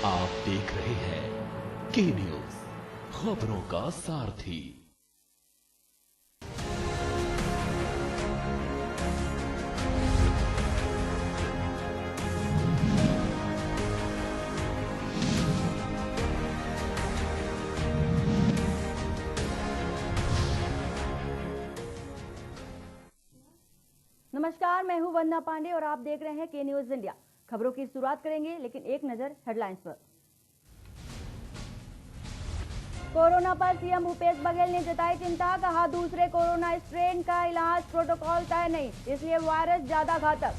आप देख रहे हैं के न्यूज, खबरों का सारथी। नमस्कार, मैं हूं वंदना पांडे और आप देख रहे हैं के न्यूज इंडिया। खबरों की शुरुआत करेंगे, लेकिन एक नजर हेडलाइंस पर। कोरोना पर सीएम भूपेश बघेल ने जताई चिंता, कहा दूसरे कोरोना स्ट्रेन का इलाज प्रोटोकॉल तय नहीं, इसलिए वायरस ज्यादा घातक।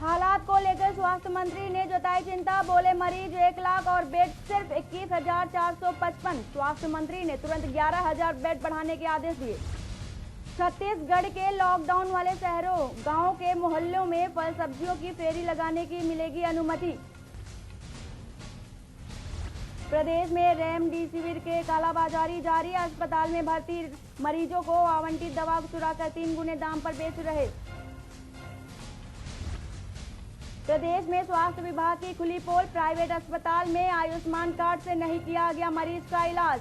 हालात को लेकर स्वास्थ्य मंत्री ने जताई चिंता, बोले मरीज 1 लाख और बेड सिर्फ 21,455। स्वास्थ्य मंत्री ने तुरंत 11,000 बेड बढ़ाने के आदेश दिए। छत्तीसगढ़ के लॉकडाउन वाले शहरों, गांवों के मोहल्लों में फल सब्जियों की फेरी लगाने की मिलेगी अनुमति। प्रदेश में रेमडेसिविर के कालाबाजारी जारी, अस्पताल में भर्ती मरीजों को आवंटित दवा चुराकर 3 गुने दाम पर बेच रहे। प्रदेश में स्वास्थ्य विभाग की खुली पोल, प्राइवेट अस्पताल में आयुष्मान कार्ड से नहीं किया गया मरीज का इलाज।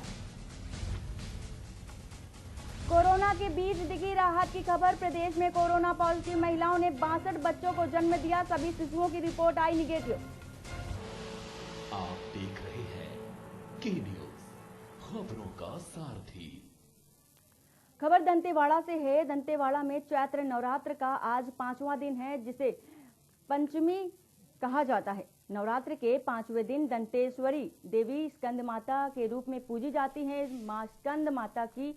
कोरोना के बीच दिखी राहत की खबर, प्रदेश में कोरोना पॉजिटिव महिलाओं ने 62 बच्चों को जन्म दिया, सभी शिशुओं की रिपोर्ट आई निगेटिव। आप देख रहे हैं के न्यूज, खबरों का सारथी। खबर दंतेवाड़ा से है। दंतेवाड़ा में चैत्र नवरात्र का आज 5वां दिन है, जिसे पंचमी कहा जाता है। नवरात्र के 5वें दिन दंतेश्वरी देवी स्कंद माता के रूप में पूजी जाती हैं। मां स्कंद माता की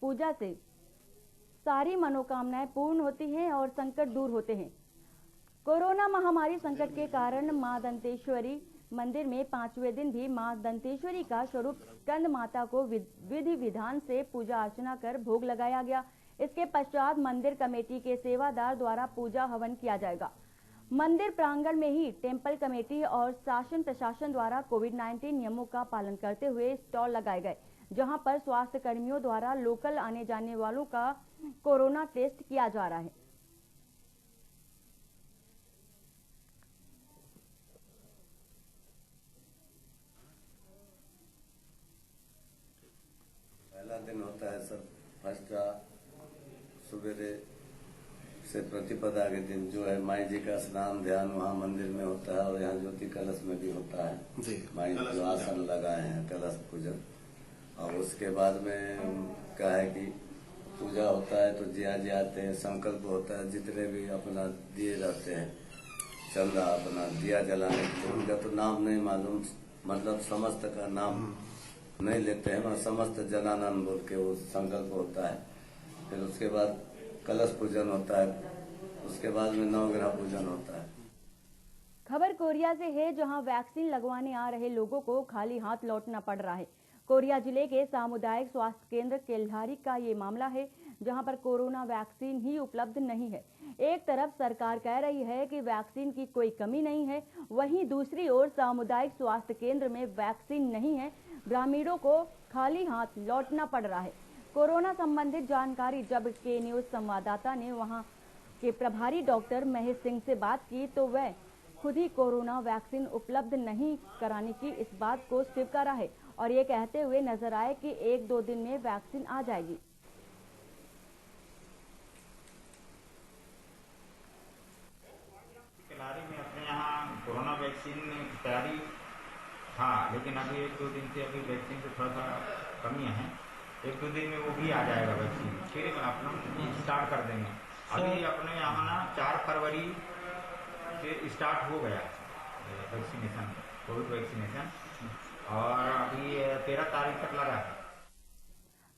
पूजा से सारी मनोकामनाएं पूर्ण होती हैं और संकट दूर होते हैं। कोरोना महामारी संकट के कारण मां दंतेश्वरी मंदिर में 5वें दिन भी मां दंतेश्वरी का स्वरूप स्कंद माता को विधि विधान से पूजा अर्चना कर भोग लगाया गया। इसके पश्चात मंदिर कमेटी के सेवादार द्वारा पूजा हवन किया जाएगा। मंदिर प्रांगण में ही टेम्पल कमेटी और शासन प्रशासन द्वारा कोविड-19 नियमों का पालन करते हुए स्टॉल लगाए गए, जहां पर स्वास्थ्य कर्मियों द्वारा लोकल आने जाने वालों का कोरोना टेस्ट किया जा रहा है। पहला दिन होता है सर फर्स्ट सुबेरे से प्रतिपदा के दिन जो है माई जी का स्नान ध्यान वहाँ मंदिर में होता है और यहाँ ज्योति कलश में भी होता है। माई जो आसन लगाए हैं कलश पूजन, और उसके बाद में क्या है कि पूजा होता है तो जिया आते हैं, संकल्प होता है, जितने भी अपना दिए जाते हैं चंदा अपना दिया जलाने के लिए, उनका तो नाम नहीं मालूम, मतलब समस्त का नाम नहीं लेते हैं, मतलब समस्त जनानंद बोल के वो संकल्प होता है। फिर उसके बाद कलश पूजन होता है, उसके बाद में नवग्रह पूजन होता है। खबर कोरिया से है, जहां वैक्सीन लगवाने आ रहे लोगों को खाली हाथ लौटना पड़ रहा है। कोरिया जिले के सामुदायिक स्वास्थ्य केंद्र केल्हारी का ये मामला है, जहां पर कोरोना वैक्सीन ही उपलब्ध नहीं है। एक तरफ सरकार कह रही है कि वैक्सीन की कोई कमी नहीं है, वहीं दूसरी ओर सामुदायिक स्वास्थ्य केंद्र में वैक्सीन नहीं है, ग्रामीणों को खाली हाथ लौटना पड़ रहा है। कोरोना संबंधित जानकारी जब के न्यूज संवाददाता ने वहां के प्रभारी डॉक्टर महेश सिंह से बात की, तो वह खुद ही कोरोना वैक्सीन उपलब्ध नहीं कराने की इस बात को स्वीकारा है और ये कहते हुए नजर आए कि 1-2 दिन में वैक्सीन आ जाएगी। केल्हारी में अपने यहाँ कोरोना वैक्सीन की तैयारी था, लेकिन अभी 1-2 दिन से अभी वैक्सीन से थोड़ा सा कमी है। 1-2 दिन में वो भी आ जाएगा वैक्सीन, फिर अपना स्टार्ट कर देंगे। अभी अपने यहाँ ना 4 फरवरी से स्टार्ट हो गया वैक्सीनेशन, कोविड वैक्सीनेशन, और अभी 13 तारीख तक लगा है।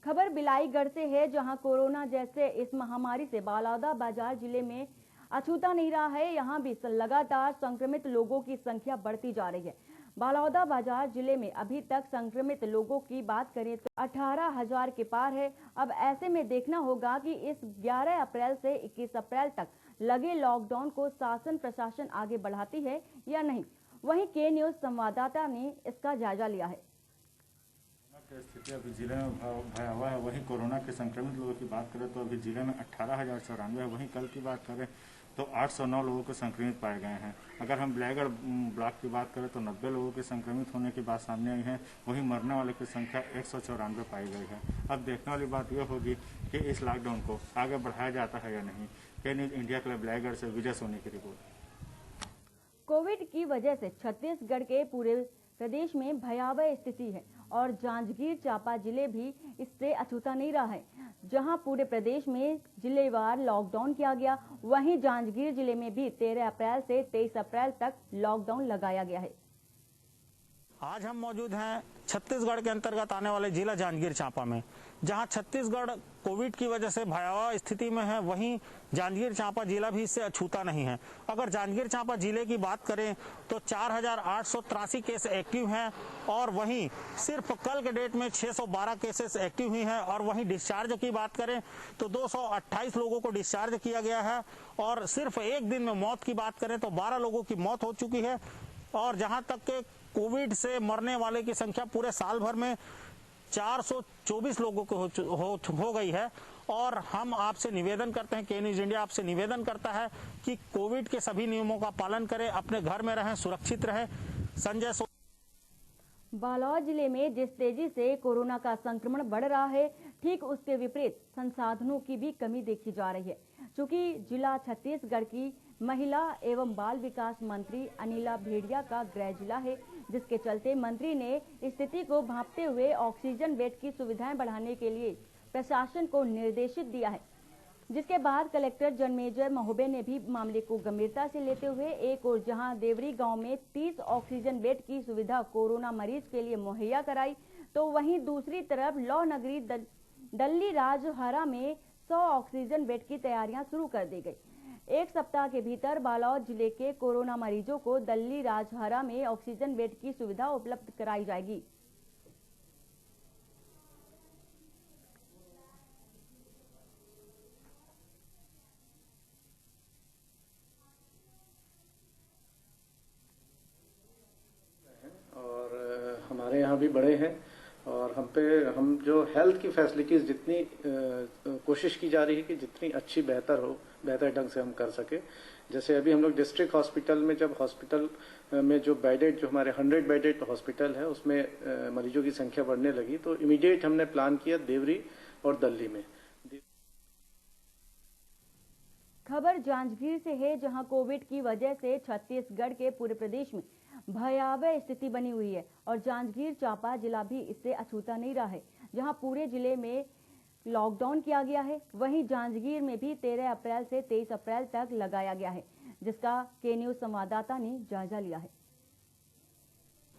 खबर बिलाईगढ़ से है, जहां कोरोना जैसे इस महामारी से बलौदाबाजार जिले में अछूता नहीं रहा है। यहां भी लगातार संक्रमित लोगों की संख्या बढ़ती जा रही है। बलौदाबाजार जिले में अभी तक संक्रमित लोगों की बात करें तो 18,000 के पार है। अब ऐसे में देखना होगा कि इस 11 अप्रैल से 21 अप्रैल तक लगे लॉकडाउन को शासन प्रशासन आगे बढ़ाती है या नहीं। वहीं के न्यूज संवाददाता ने इसका जायजा लिया है। स्थिति अभी जिले में भयावह है। वहीं कोरोना के संक्रमित लोगों की बात करें तो अभी जिले में 18,094 है। वहीं कल की बात करें तो 809 लोगों को संक्रमित पाए गए हैं। अगर हम ब्लैगढ़ ब्लॉक की बात करें तो 90 लोगों के संक्रमित होने की बात सामने आई है। वहीं मरने वाले की संख्या 194 पाई गई है। अब देखने वाली बात यह होगी कि इस लॉकडाउन को आगे बढ़ाया जाता है या नहीं। के न्यूज इंडिया के लिए ब्लैगढ़ से विजय सोनी की रिपोर्ट। कोविड की वजह से छत्तीसगढ़ के पूरे प्रदेश में भयावह स्थिति है और जांजगीर चांपा जिले भी इससे अछूता नहीं रहा है। जहां पूरे प्रदेश में जिलेवार लॉकडाउन किया गया, वहीं जांजगीर जिले में भी 13 अप्रैल से 23 अप्रैल तक लॉकडाउन लगाया गया है। आज हम मौजूद हैं छत्तीसगढ़ के अंतर्गत आने वाले जिला जांजगीर चांपा में, जहां छत्तीसगढ़ कोविड की वजह से भयावह स्थिति में है, वहीं जांजगीर चांपा जिला भी इससे अछूता नहीं है। अगर जांजगीर चांपा जिले की बात करें तो 4883 केस एक्टिव हैं और वहीं सिर्फ कल के डेट में 612 केसेस एक्टिव हुई हैं। और वहीं डिस्चार्ज की बात करें तो 228 लोगों को डिस्चार्ज किया गया है और सिर्फ एक दिन में मौत की बात करें तो 12 लोगों की मौत हो चुकी है। और जहां तक के कोविड से मरने वाले की संख्या पूरे साल भर में 424 लोगों को हो गई है। और हम आपसे निवेदन करते हैं, के न्यूज इंडिया आपसे निवेदन करता है कि कोविड के सभी नियमों का पालन करें, अपने घर में रहें, सुरक्षित रहें। संजय बालोद जिले में जिस तेजी से कोरोना का संक्रमण बढ़ रहा है, ठीक उसके विपरीत संसाधनों की भी कमी देखी जा रही है। चूंकि जिला छत्तीसगढ़ की महिला एवं बाल विकास मंत्री अनिला भेड़िया का गृह जिला है, जिसके चलते मंत्री ने स्थिति को भांपते हुए ऑक्सीजन बेड की सुविधाएं बढ़ाने के लिए प्रशासन को निर्देशित दिया है। जिसके बाद कलेक्टर जन्मेजय महोबे ने भी मामले को गंभीरता से लेते हुए एक और जहां देवरी गांव में 30 ऑक्सीजन बेड की सुविधा कोरोना मरीज के लिए मुहैया कराई, तो वहीं दूसरी तरफ लौ नगरी दल्ली राजहरा में 100 ऑक्सीजन बेड की तैयारियां शुरू कर दी गई। एक सप्ताह के भीतर बालोद जिले के कोरोना मरीजों को दल्ली राजहरा में ऑक्सीजन बेड की सुविधा उपलब्ध कराई जाएगी। और हमारे यहाँ भी बड़े हैं और हम जो हेल्थ की फैसिलिटीज जितनी कोशिश की जा रही है कि जितनी अच्छी बेहतर ढंग से हम कर सके। जैसे अभी हम लोग डिस्ट्रिक्ट हॉस्पिटल में जब हॉस्पिटल में जो बेडेड जो हमारे 100 बेडेड हॉस्पिटल है उसमें मरीजों की संख्या बढ़ने लगी, तो इमीडिएट हमने प्लान किया देवरी और दल्ली में। खबर जांजगीर से है, जहां कोविड की वजह से छत्तीसगढ़ के पूरे प्रदेश में भयावह स्थिति बनी हुई है और जांजगीर चांपा जिला भी इससे अछूता नहीं रहा है। जहां पूरे जिले में लॉकडाउन किया गया है, वहीं जांजगीर में भी 13 अप्रैल से 23 अप्रैल तक लगाया गया है, जिसका के न्यूज संवाददाता ने जायजा लिया है।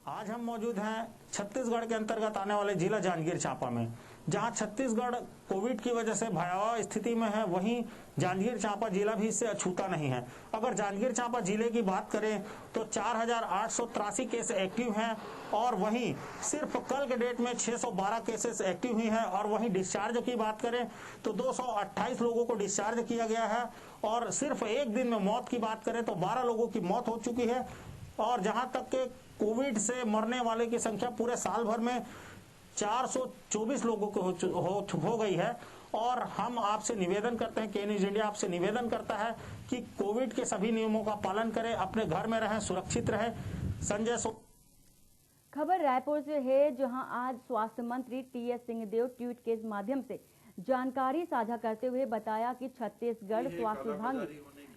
आज हम मौजूद हैं छत्तीसगढ़ के अंतर्गत आने वाले जिला जांजगीर चांपा में, जहां छत्तीसगढ़ कोविड की वजह से भयावह स्थिति में है, वहीं जांजगीर चांपा जिला भी इससे अछूता नहीं है। अगर जांजगीर चांपा जिले की बात करें तो 4883 केस एक्टिव हैं और वहीं सिर्फ कल के डेट में 612 केसेस एक्टिव हुई हैं। और वहीं डिस्चार्ज की बात करें तो 228 लोगों को डिस्चार्ज किया गया है और सिर्फ एक दिन में मौत की बात करें तो 12 लोगों की मौत हो चुकी है। और जहां तक के कोविड से मरने वाले की संख्या पूरे साल भर में 424 लोगों को हो गई है। और हम आपसे निवेदन करते हैं, के न्यूज इंडिया आपसे निवेदन करता है कि कोविड के सभी नियमों का पालन करें, अपने घर में रहें, सुरक्षित रहें। संजय खबर रायपुर से है, जहां आज स्वास्थ्य मंत्री टीएस सिंहदेव ट्वीट के माध्यम से जानकारी साझा करते हुए बताया कि छत्तीसगढ़ स्वास्थ्य विभाग ने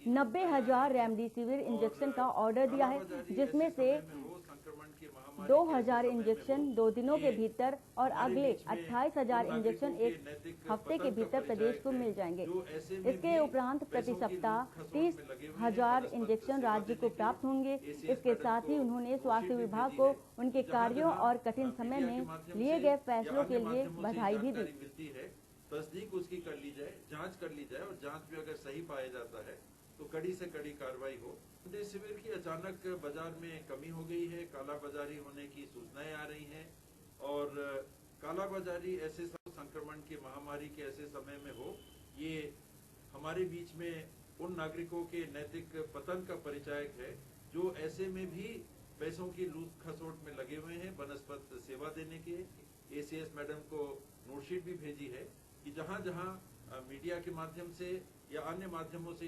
90,000 रेमडेसिविर इंजेक्शन का ऑर्डर दिया है, जिसमें से 2,000 इंजेक्शन 2 दिनों के भीतर और अगले 28,000 इंजेक्शन एक हफ्ते के भीतर प्रदेश को मिल जाएंगे। इसके उपरांत प्रति सप्ताह 30,000 इंजेक्शन राज्य को प्राप्त होंगे। इसके साथ ही उन्होंने स्वास्थ्य विभाग को उनके कार्यों और कठिन समय में लिए गए फैसलों के लिए बधाई भी दी। तस्दीक उसकी कर ली जाए, जांच कर ली जाए और जांच में अगर सही पाया जाता है तो कड़ी से कड़ी कार्रवाई हो। रेमडेसिविर की अचानक बाजार में कमी हो गई है, काला बाजारी होने की सूचनाएं आ रही हैं और काला बाजारी ऐसे संक्रमण की महामारी के ऐसे समय में हो, ये हमारे बीच में उन नागरिकों के नैतिक पतन का परिचायक है जो ऐसे में भी पैसों की लूट खसोट में लगे हुए हैं। बनस्पत सेवा देने के एसीएस मैडम को नोटशीट भी भेजी है कि जहां जहां मीडिया के माध्यम से या अन्य माध्यमों से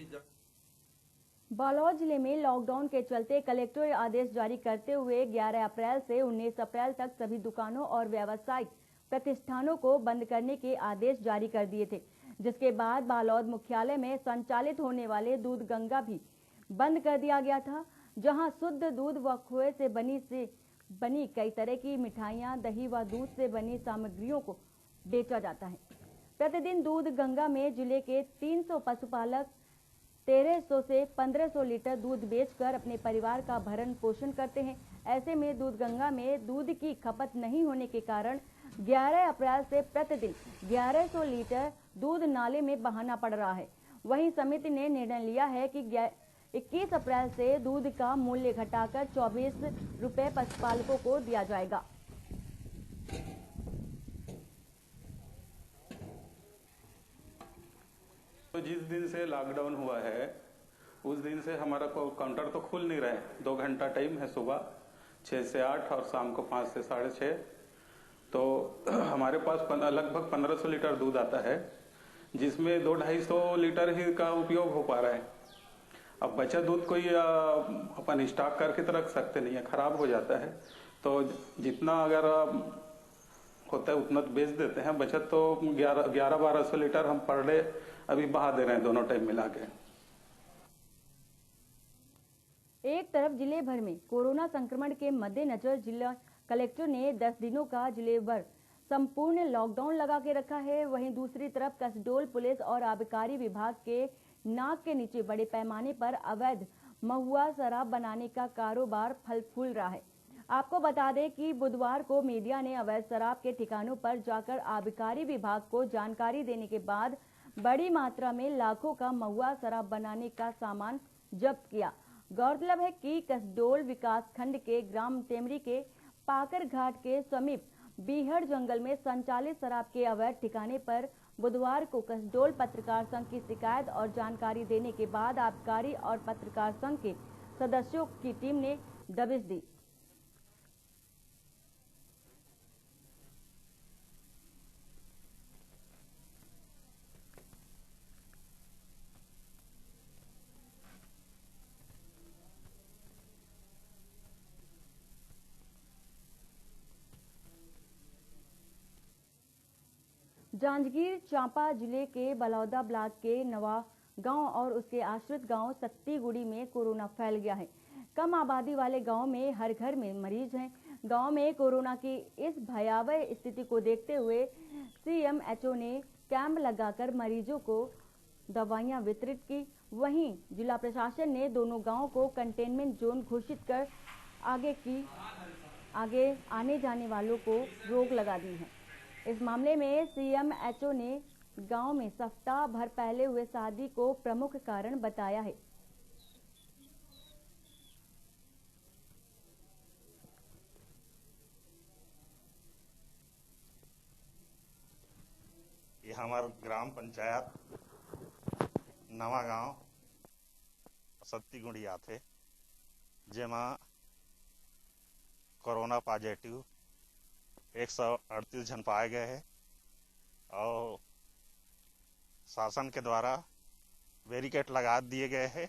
बालोद जिले में लॉकडाउन के चलते कलेक्टर आदेश जारी करते हुए 11 अप्रैल से 19 अप्रैल तक सभी दुकानों और व्यावसायिक प्रतिष्ठानों को बंद करने के आदेश जारी कर दिए थे, जिसके बाद बालोद मुख्यालय में संचालित होने वाले दूध गंगा भी बंद कर दिया गया था, जहां शुद्ध दूध व खोए से बनी कई तरह की मिठाइयां, दही व दूध से बनी सामग्रियों को बेचा जाता है। प्रतिदिन दूध गंगा में जिले के 300 पशुपालक 1300 से 1500 लीटर दूध बेचकर अपने परिवार का भरण पोषण करते हैं। ऐसे में दूध गंगा में दूध की खपत नहीं होने के कारण 11 अप्रैल से प्रतिदिन 1100 लीटर दूध नाले में बहाना पड़ रहा है। वहीं समिति ने निर्णय लिया है कि 21 अप्रैल से दूध का मूल्य घटाकर 24 रुपए पशुपालकों को दिया जाएगा। तो जिस दिन से लॉकडाउन हुआ है उस दिन से हमारा काउंटर तो खुल नहीं रहा है। 2 घंटा टाइम है, सुबह 6 से 8 और शाम को 5 से 6:30। तो हमारे पास लगभग 1500 लीटर दूध आता है, जिसमें 200-250 लीटर ही का उपयोग हो पा रहा है। अब बचा दूध कोई अपन स्टॉक करके तो रख सकते नहीं है, खराब हो जाता है। तो जितना अगर होता है उतना बेच देते हैं। बचत तो 1100-1200 लीटर हम पर डे अभी बहा दे रहे हैं, दोनों टाइम मिला के। एक तरफ जिले भर में कोरोना संक्रमण के मद्देनजर जिला कलेक्टर ने 10 दिनों का जिले भर संपूर्ण लॉकडाउन लगा के रखा है। वहीं दूसरी तरफ कसडोल पुलिस और आबकारी विभाग के नाक के नीचे बड़े पैमाने पर अवैध महुआ शराब बनाने का कारोबार फल फूल रहा है। आपको बता दें कि बुधवार को मीडिया ने अवैध शराब के ठिकानों पर जाकर आबकारी विभाग को जानकारी देने के बाद बड़ी मात्रा में लाखों का महुआ शराब बनाने का सामान जब्त किया। गौरतलब है कि कसडोल विकास खंड के ग्राम टेमरी के पाकर घाट के समीप बीहड़ जंगल में संचालित शराब के अवैध ठिकाने पर बुधवार को कसडोल पत्रकार संघ की शिकायत और जानकारी देने के बाद आबकारी और पत्रकार संघ के सदस्यों की टीम ने दबिश दी। जांजगीर चांपा जिले के बलौदा ब्लॉक के नवा गांव और उसके आश्रित गांव सत्तीगुड़ी में कोरोना फैल गया है। कम आबादी वाले गांव में हर घर में मरीज हैं। गांव में कोरोना की इस भयावह स्थिति को देखते हुए CMHO ने कैंप लगाकर मरीजों को दवाइयां वितरित की। वहीं जिला प्रशासन ने दोनों गांवों को कंटेनमेंट जोन घोषित कर आगे आने जाने वालों को रोक लगा दी है। इस मामले में CMHO ने गांव में सप्ताह भर पहले हुए शादी को प्रमुख कारण बताया है। ये हमारा ग्राम पंचायत नवा गांव सत्तीगुड़ी आथे, जेमा कोरोना पॉजिटिव 138 जन पाए गए हैं और शासन के द्वारा बैरिकेड लगा दिए गए हैं।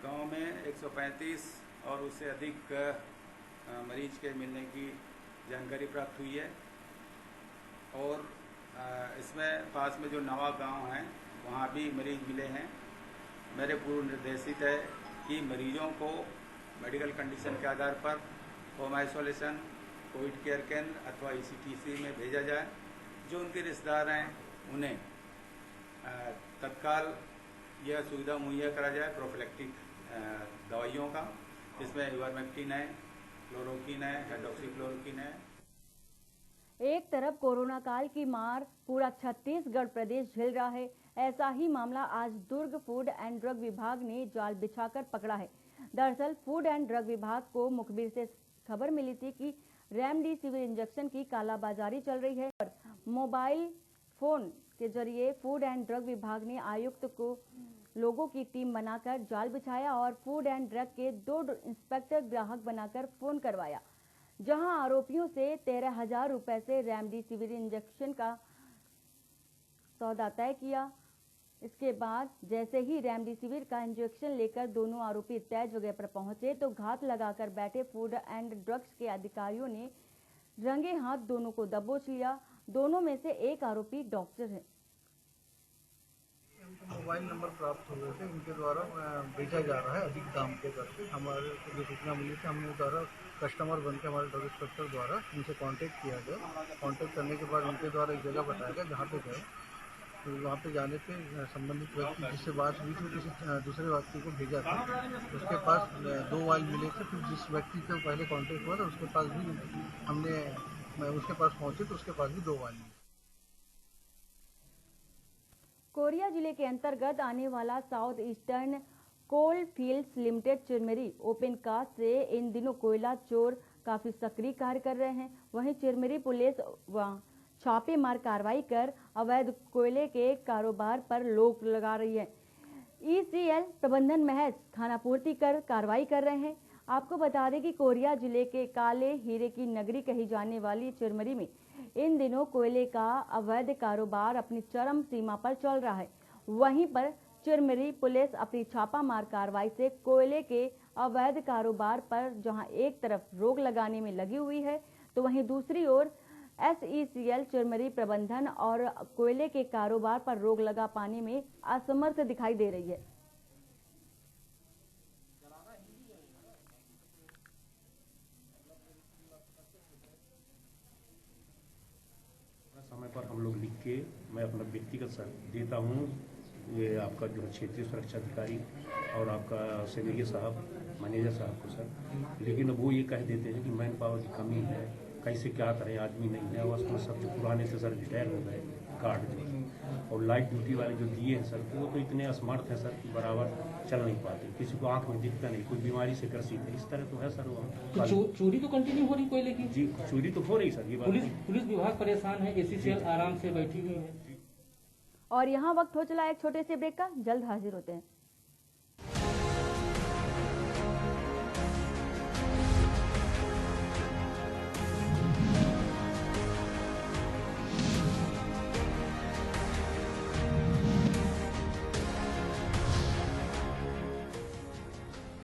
गांव में 135 और उससे अधिक मरीज के मिलने की जानकारी प्राप्त हुई है और इसमें पास में जो नवा गांव है वहां भी मरीज मिले हैं। मेरे पूर्व निर्देशित है कि मरीजों को मेडिकल कंडीशन के आधार पर होम आइसोलेशन, कोविड केयर केंद्र अथवा ECTC में भेजा जाए। जो उनके रिश्तेदार हैं उन्हें तत्काल यह सुविधा मुहैया करा जाए प्रोफिलैक्टिक दवाइयों का, जिसमें इवर्मेक्टिन है, क्लोरोक्विन है, हाइड्रोक्सीक्लोरोक्विन है। एक तरफ कोरोना काल की मार पूरा छत्तीसगढ़ प्रदेश झेल रहा है। ऐसा ही मामला आज दुर्ग फूड एंड ड्रग विभाग ने जाल बिछाकर पकड़ा है। दरअसल फूड एंड ड्रग विभाग को मुखबिर से खबर मिली थी कि रेमडेसिविर इंजेक्शन की कालाबाजारी चल रही है और मोबाइल फोन के जरिए फूड एंड ड्रग विभाग ने आयुक्त को लोगों की टीम बनाकर जाल बिछाया और फूड एंड ड्रग के 2 इंस्पेक्टर ग्राहक बनाकर फोन करवाया, जहां आरोपियों से 13,000 रुपए से रेमडेसिविर इंजेक्शन का सौदा तय किया। इसके बाद जैसे ही रेमडेसिविर का इंजेक्शन लेकर दोनों आरोपी तय जगह पर पहुंचे तो घात लगाकर बैठे फूड एंड ड्रग्स के अधिकारियों ने रंगे हाथ दोनों को दबोच लिया। दोनों में से एक आरोपी डॉक्टर है। मोबाइल नंबर प्राप्त हुए थे, इनके द्वारा बेचा जा रहा है अधिक दाम पे करके। हमारे को जो सूचना मिली थी, हमने द्वारा कस्टमर बन के हमारे ड्रग इंस्पेक्टर द्वारा इनसे कांटेक्ट किया गया। कांटेक्ट करने के बाद उनके द्वारा एक जगह बताया गया जहाँ पे गए, तो वहाँ पे जाने पे संबंधित व्यक्ति जिससे बात हुई थी किसी दूसरे व्यक्ति को भेजा था, उसके पास 2 वाइल मिले थे। फिर जिस व्यक्ति से पहले कांटेक्ट हुआ था उसके पास भी उसके पास पहुँचे तो उसके पास भी 2 वाइल मिले। कोरिया जिले के अंतर्गत आने वाला south eastern coal fields limited Chirmiri open cast से इन दिनों कोयला चोर काफी सक्रिय कार्य कर रहे हैं। वहीं चिरमिरी पुलिस छापेमार कार्रवाई कर अवैध कोयले के कारोबार पर रोक लगा रही है। ईसीएल प्रबंधन महज खानापूर्ति कर कार्रवाई कर रहे हैं। आपको बता दें कि कोरिया जिले के काले हीरे की नगरी कही जाने वाली चिरमिरी में इन दिनों कोयले का अवैध कारोबार अपनी चरम सीमा पर चल रहा है। वहीं पर चिरमिरी पुलिस अपनी छापामार कार्रवाई से कोयले के अवैध कारोबार पर जहां एक तरफ रोक लगाने में लगी हुई है, तो वहीं दूसरी ओर एसईसीएल चिरमिरी प्रबंधन और कोयले के कारोबार पर रोक लगा पाने में असमर्थ दिखाई दे रही है। समय पर हम लोग लिख के मैं अपना व्यक्तिगत सर देता हूँ। ये आपका जो है क्षेत्रीय सुरक्षा अधिकारी और आपका सेक्रेटरी साहब, मैनेजर साहब को सर, लेकिन वो ये कह देते हैं कि मैन पावर की कमी है, कैसे क्या करें, आदमी नहीं है। उसमें सब जो पुराने से सर रिटायर हो गए गार्ड जो, और लाइट ड्यूटी वाले जो दिए हैं सर, वो तो इतने असमर्थ हैं सर कि बराबर चल नहीं पाते, किसी को आंख में दिखता नहीं, कोई बीमारी से ग्रसित है, इस तरह तो है सर। वो चोरी तो कंटिन्यू हो रही कोयले की? जी, चोरी तो हो रही सर, ये बात पुलिस विभाग परेशान है, एसईसीएल आराम से बैठी हुई है। और यहाँ वक्त हो चला एक छोटे से ब्रेक का, जल्द हाजिर होते हैं।